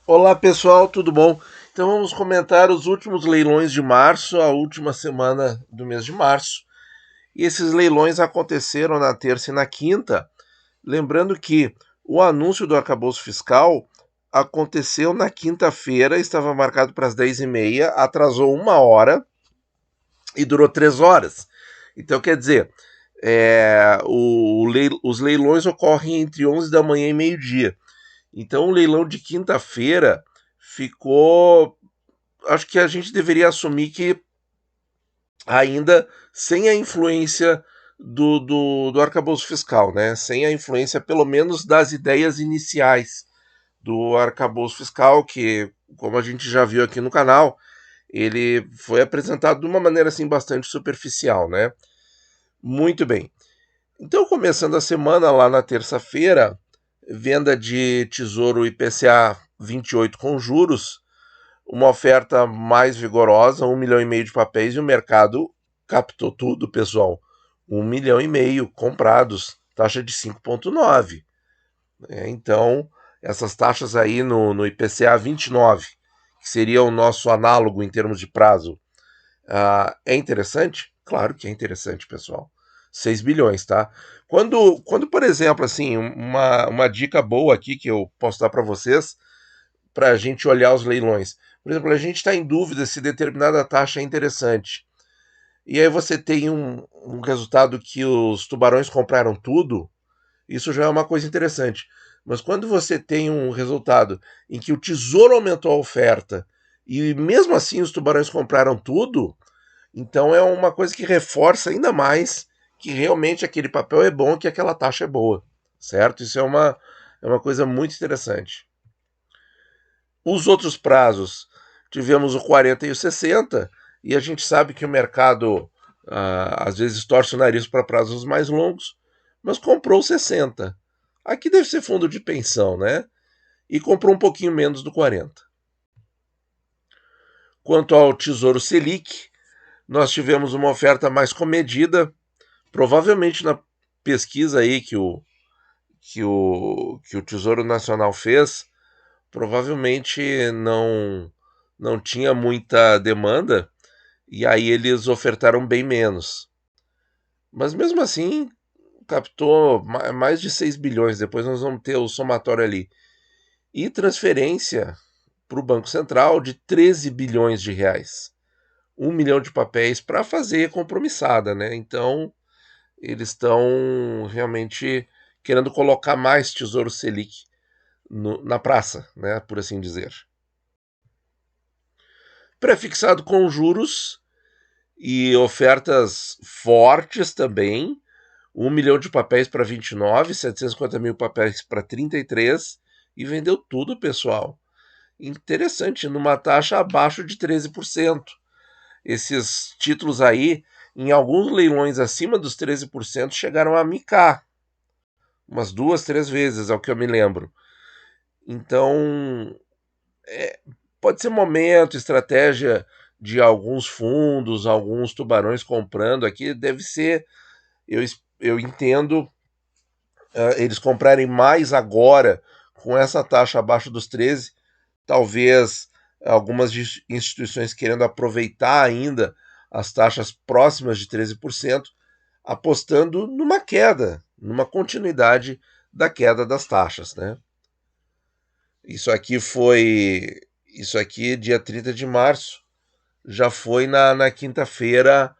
Olá pessoal, tudo bom? Então vamos comentar os últimos leilões de março, a última semana do mês de março. E esses leilões aconteceram na terça e na quinta. Lembrando que o anúncio do arcabouço fiscal aconteceu na quinta-feira, estava marcado para as 10h30, atrasou 1 hora e durou 3 horas. Então quer dizer, os leilões ocorrem entre 11 da manhã e meio-dia. Então o leilão de quinta-feira ficou. Acho que a gente deveria assumir que ainda sem a influência do arcabouço fiscal, né? Sem a influência, pelo menos, das ideias iniciais do arcabouço fiscal, que, como a gente já viu aqui no canal, ele foi apresentado de uma maneira assim bastante superficial, né? Muito bem. Então, começando a semana lá na terça-feira, venda de Tesouro IPCA 28 com juros, uma oferta mais vigorosa, 1,5 milhão de papéis, e o mercado captou tudo, pessoal. 1,5 milhão comprados, taxa de 5,9. Então, essas taxas aí no IPCA 29, que seria o nosso análogo em termos de prazo, é interessante? Claro que é interessante, pessoal. 6 bilhões, tá? Quando por exemplo, assim, uma dica boa aqui que eu posso dar para vocês, para a gente olhar os leilões. Por exemplo, a gente está em dúvida se determinada taxa é interessante. E aí você tem um resultado que os tubarões compraram tudo, isso já é uma coisa interessante. Mas quando você tem um resultado em que o tesouro aumentou a oferta e mesmo assim os tubarões compraram tudo, então é uma coisa que reforça ainda mais que realmente aquele papel é bom, que aquela taxa é boa, certo? Isso é uma coisa muito interessante. Os outros prazos, tivemos o 40 e o 60, e a gente sabe que o mercado às vezes torce o nariz para prazos mais longos, mas comprou 60. Aqui deve ser fundo de pensão, né? E comprou um pouquinho menos do 40. Quanto ao Tesouro Selic, nós tivemos uma oferta mais comedida, provavelmente na pesquisa aí que o Tesouro Nacional fez, provavelmente não tinha muita demanda e aí eles ofertaram bem menos. Mas mesmo assim, captou mais de 6 bilhões, depois nós vamos ter o somatório ali. E transferência para o Banco Central de 13 bilhões de reais. 1 milhão de papéis para fazer compromissada, né? Então, eles estão realmente querendo colocar mais Tesouro Selic na praça, né? Por assim dizer. Prefixado com juros e ofertas fortes também. 1 milhão de papéis para 29, 750 mil papéis para 33 e vendeu tudo, pessoal. Interessante, numa taxa abaixo de 13%. Esses títulos aí, em alguns leilões acima dos 13%, chegaram a micar umas 2, 3 vezes, ao que eu me lembro. Então, é, pode ser momento, estratégia de alguns fundos, alguns tubarões comprando aqui, deve ser, eu, eu entendo, eles comprarem mais agora, com essa taxa abaixo dos 13, talvez algumas instituições querendo aproveitar ainda as taxas próximas de 13%, apostando numa queda, numa continuidade da queda das taxas, né? Isso aqui foi. Isso aqui, dia 30 de março, já foi na quinta-feira,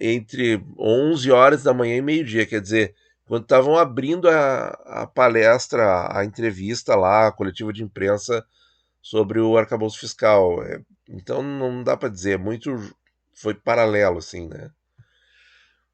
entre 11 horas da manhã e meio-dia. Quer dizer, quando estavam abrindo a palestra, a entrevista lá, a coletiva de imprensa sobre o arcabouço fiscal. Então não dá para dizer, muito foi paralelo, assim, né?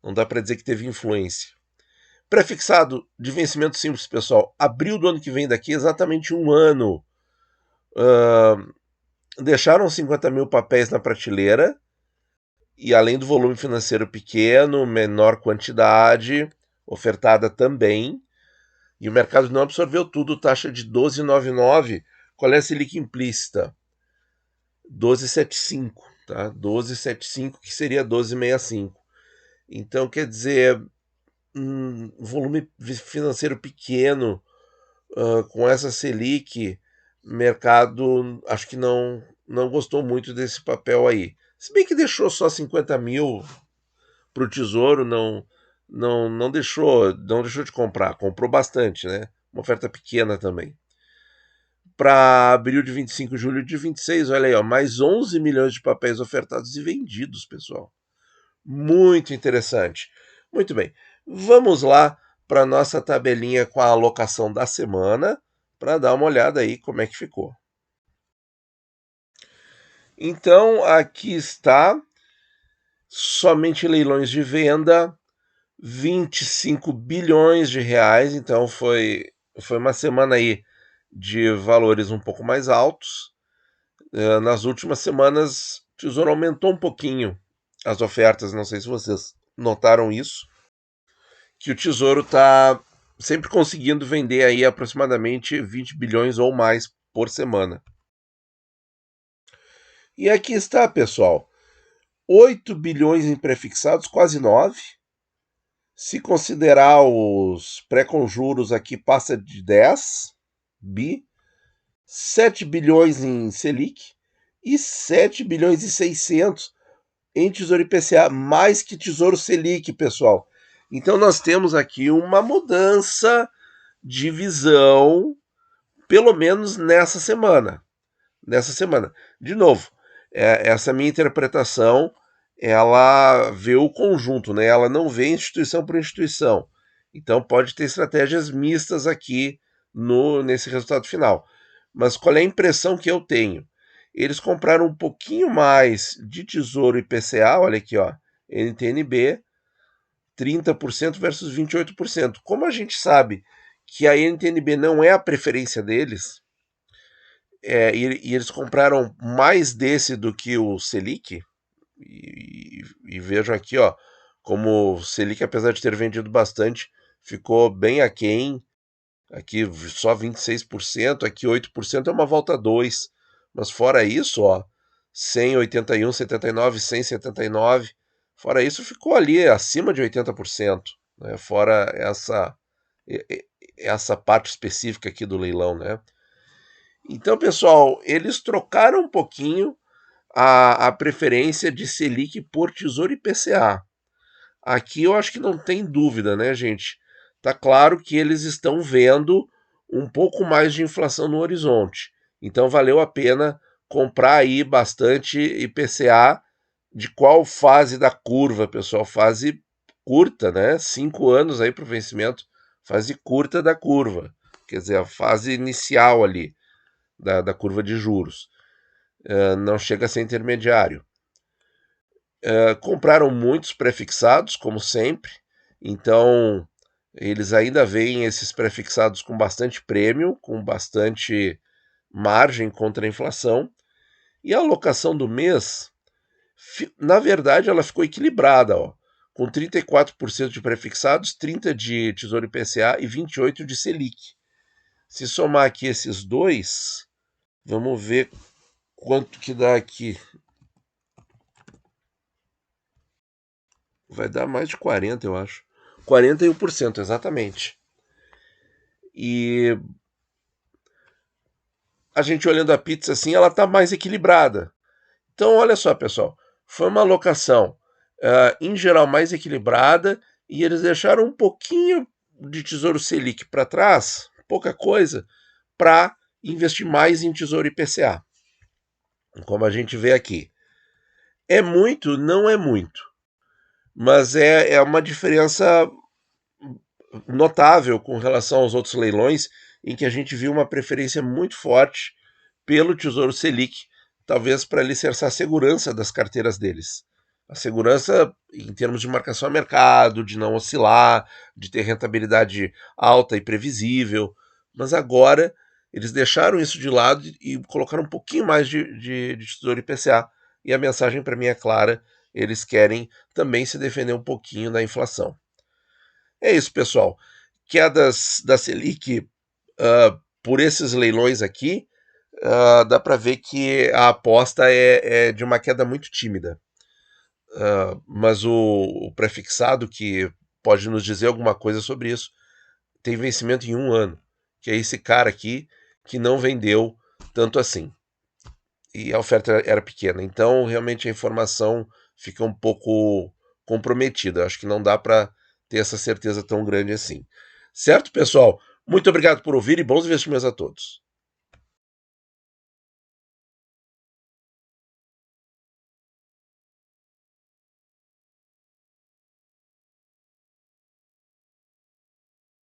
Não dá para dizer que teve influência. Prefixado de vencimento simples, pessoal. Abril do ano que vem daqui, exatamente um ano. Deixaram 50 mil papéis na prateleira e além do volume financeiro pequeno, menor quantidade, ofertada também, e o mercado não absorveu tudo, taxa de 12,99. Qual é a Selic implícita? 12,75, tá? 12,75, que seria 12,65. Então, quer dizer, volume financeiro pequeno, com essa Selic, mercado acho que não gostou muito desse papel aí. Se bem que deixou só 50 mil para o Tesouro, não deixou de comprar, comprou bastante, né? Uma oferta pequena também. Para abril de 25, julho de 26, olha aí, ó, mais 11 milhões de papéis ofertados e vendidos, pessoal. Muito interessante. Muito bem, vamos lá para nossa tabelinha com a alocação da semana, para dar uma olhada aí como é que ficou. Então, aqui está somente leilões de venda, 25 bilhões de reais, então foi uma semana aí de valores um pouco mais altos. Nas últimas semanas, o Tesouro aumentou um pouquinho as ofertas, não sei se vocês notaram isso, que o Tesouro está sempre conseguindo vender aí aproximadamente 20 bilhões ou mais por semana. E aqui está, pessoal, 8 bilhões em prefixados, quase 9. Se considerar os pré-conjuros aqui, passa de 10 bi, 7 bilhões em Selic e 7 bilhões e 600 em Tesouro IPCA, mais que Tesouro Selic, pessoal. Então nós temos aqui uma mudança de visão, pelo menos nessa semana. Nessa semana. De novo, essa minha interpretação, ela vê o conjunto, né? Ela não vê instituição por instituição. Então pode ter estratégias mistas aqui nesse resultado final. Mas qual é a impressão que eu tenho? Eles compraram um pouquinho mais de Tesouro IPCA, olha aqui, ó, NTNB, 30% versus 28%. Como a gente sabe que a NTNB não é a preferência deles, e eles compraram mais desse do que o Selic, e vejam aqui, ó, como o Selic, apesar de ter vendido bastante, ficou bem aquém. Aqui só 26%, aqui 8% é uma volta 2. Mas fora isso, ó, 181, 79, 179. Fora isso, ficou ali acima de 80%, né? Fora essa parte específica aqui do leilão, né? Então, pessoal, eles trocaram um pouquinho a preferência de Selic por Tesouro IPCA. Aqui eu acho que não tem dúvida, né, gente? Tá claro que eles estão vendo um pouco mais de inflação no horizonte. Então valeu a pena comprar aí bastante IPCA. De qual fase da curva, pessoal? Fase curta, né? 5 anos aí para o vencimento. Fase curta da curva. Quer dizer, a fase inicial ali da curva de juros. Não chega a ser intermediário. Compraram muitos prefixados, como sempre, então eles ainda veem esses prefixados com bastante prêmio, com bastante margem contra a inflação, e a alocação do mês, na verdade, ela ficou equilibrada, ó, com 34% de prefixados, 30% de Tesouro IPCA e 28% de Selic. Se somar aqui esses dois, vamos ver quanto que dá aqui. Vai dar mais de 40, eu acho. 41%, exatamente. E a gente olhando a pizza assim, ela está mais equilibrada. Então, olha só, pessoal. Foi uma alocação, em geral, mais equilibrada. E eles deixaram um pouquinho de Tesouro Selic para trás, pouca coisa, para investir mais em Tesouro IPCA. Como a gente vê aqui. É muito? Não é muito. Mas é uma diferença notável com relação aos outros leilões, em que a gente viu uma preferência muito forte pelo Tesouro Selic, talvez para alicerçar a segurança das carteiras deles. A segurança em termos de marcação a mercado, de não oscilar, de ter rentabilidade alta e previsível. Mas agora eles deixaram isso de lado e colocaram um pouquinho mais de Tesouro IPCA. E a mensagem para mim é clara: eles querem também se defender um pouquinho da inflação. É isso, pessoal. Quedas da Selic por esses leilões aqui, dá para ver que a aposta é de uma queda muito tímida. Mas o prefixado, que pode nos dizer alguma coisa sobre isso, tem vencimento em 1 ano, que é esse cara aqui que não vendeu tanto assim. E a oferta era pequena. Então, realmente, a informação fica um pouco comprometida. Acho que não dá para ter essa certeza tão grande assim. Certo, pessoal? Muito obrigado por ouvir e bons investimentos a todos.